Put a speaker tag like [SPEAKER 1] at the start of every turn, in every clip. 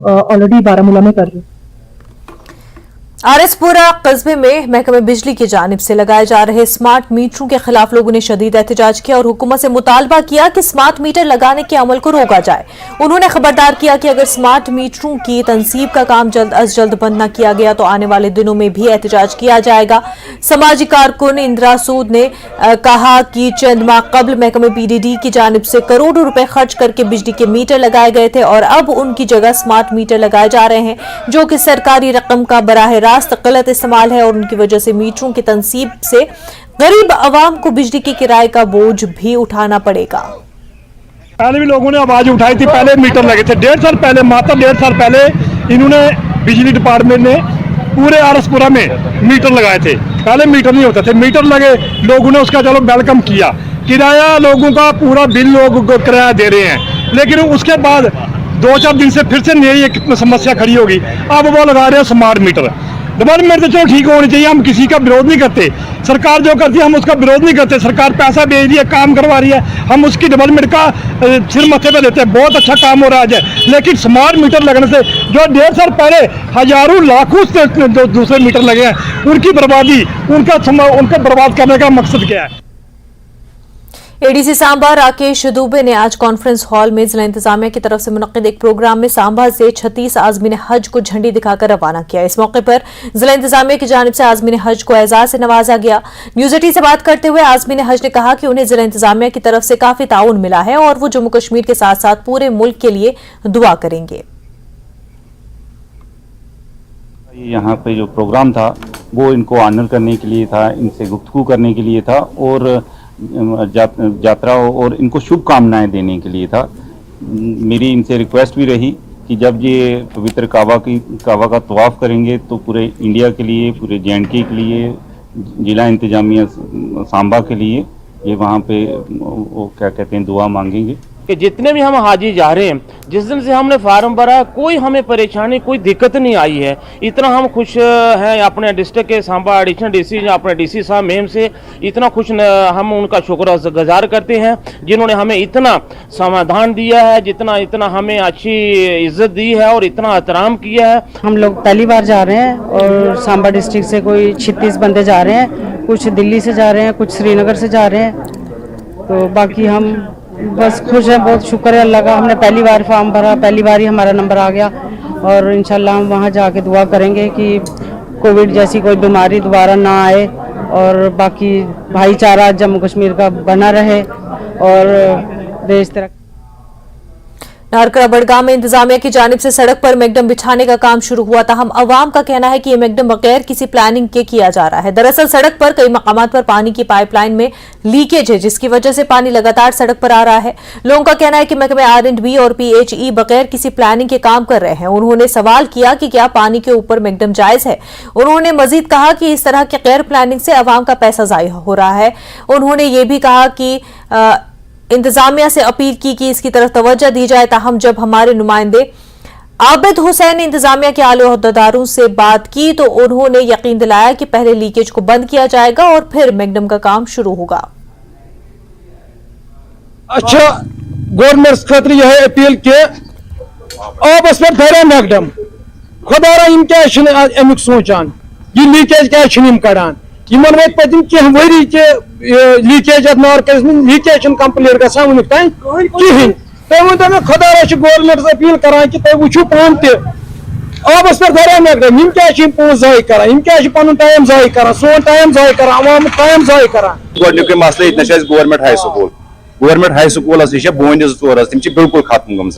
[SPEAKER 1] Already Baramulla में कर रही हूँ।
[SPEAKER 2] आरएसपुरा कस्बे में महकमे बिजली की जानिब से लगाए जा रहे स्मार्ट मीटरों के खिलाफ लोगों ने शदीद एहतजाज किया और हुकूमत से मुतालबा किया कि स्मार्ट मीटर लगाने के अमल को रोका जाए। उन्होंने खबरदार किया कि अगर स्मार्ट मीटरों की तंसीब का काम जल्द अज जल्द बंद न किया गया तो आने वाले दिनों में भी एहतजाज किया जाएगा। समाजी कारकुन इंदिरा सूद ने कहा कि चंद माह कबल महकमे पीडीडी की जानिब से करोड़ों रुपए खर्च करके बिजली के मीटर लगाए गए थे और अब उनकी जगह स्मार्ट मीटर लगाए जा रहे हैं जो कि सरकारी रकम का बराह रास्त गलत इस्तेमाल है और उनकी वजह से मीटरों की तंसीब से गरीब आवाम को बिजली के किराए का बोझ भी उठाना पड़ेगा।
[SPEAKER 3] पहले भी लोगों ने आवाज उठाई थी, पहले मीटर लगे थे 1.5 साल पहले, मात्र 1.5 साल पहले इन्होंने बिजली डिपार्टमेंट ने पूरे आरएसपुरा में मीटर लगाए थे। पहले मीटर नहीं होते थे, मीटर लगे, लोगों ने उसका चलो वेलकम किया, किराया लोगों का पूरा बिल लोग किराया दे रहे हैं। लेकिन उसके बाद 2-4 दिन से फिर से नई एक समस्या खड़ी होगी, अब वो लगा रहे हैं स्मार्ट मीटर। डेवलपमेंट तो चलो ठीक होनी चाहिए, हम किसी का विरोध नहीं करते, सरकार जो करती है हम उसका विरोध नहीं करते। सरकार पैसा भेज रही है, काम करवा रही है, हम उसकी डेवलपमेंट का सिर मत्थे पे देते हैं, बहुत अच्छा काम हो रहा है। लेकिन स्मार्ट मीटर लगने से जो 1.5 साल पहले हजारों लाखों से दूसरे मीटर लगे हैं, उनकी बर्बादी, उनका बर्बाद करने का मकसद क्या है।
[SPEAKER 2] एडीसी सांबा राकेश दुबे ने आज कॉन्फ्रेंस हॉल में जिला इंतजामिया की तरफ से मुनक्किद एक प्रोग्राम में सांबा से 36 आज़मीन हज को झंडी दिखाकर रवाना किया। इस मौके पर जिला इंतजामिया की जानिब से आज़मीन हज को एजाज से नवाजा गया। न्यूज 18 से बात करते हुए आज़मीन हज ने कहा कि उन्हें जिला इंतजामिया की तरफ से काफी ताउन मिला है और वो जम्मू कश्मीर के साथ साथ पूरे मुल्क के लिए दुआ करेंगे।
[SPEAKER 4] यहाँ पे जो प्रोग्राम था वो इनको ऑनर करने के लिए था, इनसे गुफ्तगू करने के लिए था और यात्रा और इनको शुभकामनाएं देने के लिए था। मेरी इनसे रिक्वेस्ट भी रही कि जब ये पवित्र काबा का तवाफ करेंगे तो पूरे इंडिया के लिए, पूरे JNK के लिए, जिला इंतजामिया सांबा के लिए ये वहाँ पे वो क्या कहते हैं दुआ मांगेंगे
[SPEAKER 5] कि जितने भी हम हाजी जा रहे हैं, जिस दिन से हमने फार्म भरा कोई हमें परेशानी, कोई दिक्कत नहीं आई है। इतना हम खुश हैं अपने डिस्ट्रिक्ट के सांबा एडिशनल डीसी अपने डीसी साहब मेम से, इतना खुश हम उनका शुक्रगुजार करते हैं जिन्होंने हमें इतना समाधान दिया है, इतना हमें अच्छी इज्जत दी है और इतना एहतराम किया है।
[SPEAKER 6] हम लोग पहली बार जा रहे हैं और सांबा डिस्ट्रिक्ट से कोई 36 बंदे जा रहे हैं, कुछ दिल्ली से जा रहे हैं, कुछ श्रीनगर से जा रहे हैं। तो बाकी हम बस खुश हैं, बहुत शुक्र है अल्लाह का। हमने पहली बार फॉर्म भरा, पहली बार ही हमारा नंबर आ गया और इंशाल्लाह हम वहाँ जाके दुआ करेंगे कि कोविड जैसी कोई बीमारी दोबारा ना आए और बाकी भाईचारा जम्मू कश्मीर का बना रहे और देश तरक्की।
[SPEAKER 2] नारकड़ा बड़गाम में इंतजामिया की जानिब से सड़क पर मैकडम बिछाने का काम शुरू हुआ था। हम अवाम का कहना है कि ये मैकडम बगैर किसी प्लानिंग के किया जा रहा है। दरअसल सड़क पर कई मकामात पर पानी की पाइपलाइन में लीकेज है जिसकी वजह से पानी लगातार सड़क पर आ रहा है। लोगों का कहना है कि महकमे R&B और PHE बगैर किसी प्लानिंग के काम कर रहे हैं। उन्होंने सवाल किया कि क्या पानी के ऊपर मैकडम जायज है। उन्होंने मजीद कहा कि इस तरह के गैर प्लानिंग से अवाम का पैसा जाया हो रहा है। उन्होंने ये भी कहा कि इंतजामिया से अपील की कि इसकी तरफ तवज्जो दी जाए। ताहम जब हमारे नुमाइंदे आबिद हुसैन ने इंतजामिया के आला ओहदेदारों से बात की तो उन्होंने यकीन दिलाया कि पहले लीकेज को बंद किया जाएगा और फिर मैकडम का काम शुरू होगा।
[SPEAKER 3] अच्छा गवर्नमेंट खतर यह अपील के आबस पे धरे मैकडम खुदारा इन क्या अमुक सोचान ये लीकेज क्या कड़ान इन वो पतिम कह वरी के लीकेज नारकस लीकेज कंप्लीट गसान वुन तान कहें। तुम वो मे खुदारा गवर्नमेंट अपील करान कि तुम वो पान आबस पे धरे मैकडम इन क्या पोज जाय कर, इन क्या पन टाइम जाय कर, सोन टाइम जाय कर, अवाम टाइम जाय कर।
[SPEAKER 7] गोडनुक मसले इतना गवर्नमेंट हाई स्कूल नश बोन 2 तम बिल्कुल खत्म गम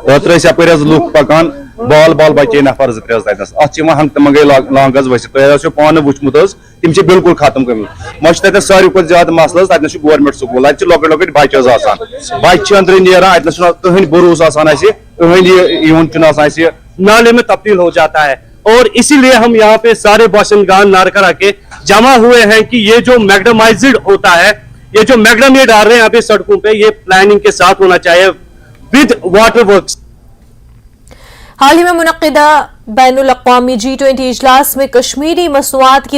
[SPEAKER 7] अपर लूख पकान बाल बचे नफर 2-3 तथस अत हंगत मंगे लांगस वसित तुम पान वुचमुत तम बिल्कुल खत्म गम मे सारे खुद ज्यादा मसल तक गवर्नमेंट स्कूल अत लकट लकट बच्चे बच्चे अंदर नान अत तुहद भरोस तुहद
[SPEAKER 8] नाले में तब्दील हो जाता है। और इसीलिए हम यहाँ पे सारे बाशिंदगान नारकड़ा के जमा हुए हैं कि ये जो मैग्डमाइज्ड होता है, ये जो मैग्डम ये डाल रहे हैं अभी सड़कों पे, ये प्लानिंग के साथ होना चाहिए विद वाटर वर्क्स।
[SPEAKER 2] हाल ही में मुनक्किदा बैनुल अक़वामी G20 इजलास में कश्मीरी मसनूआत की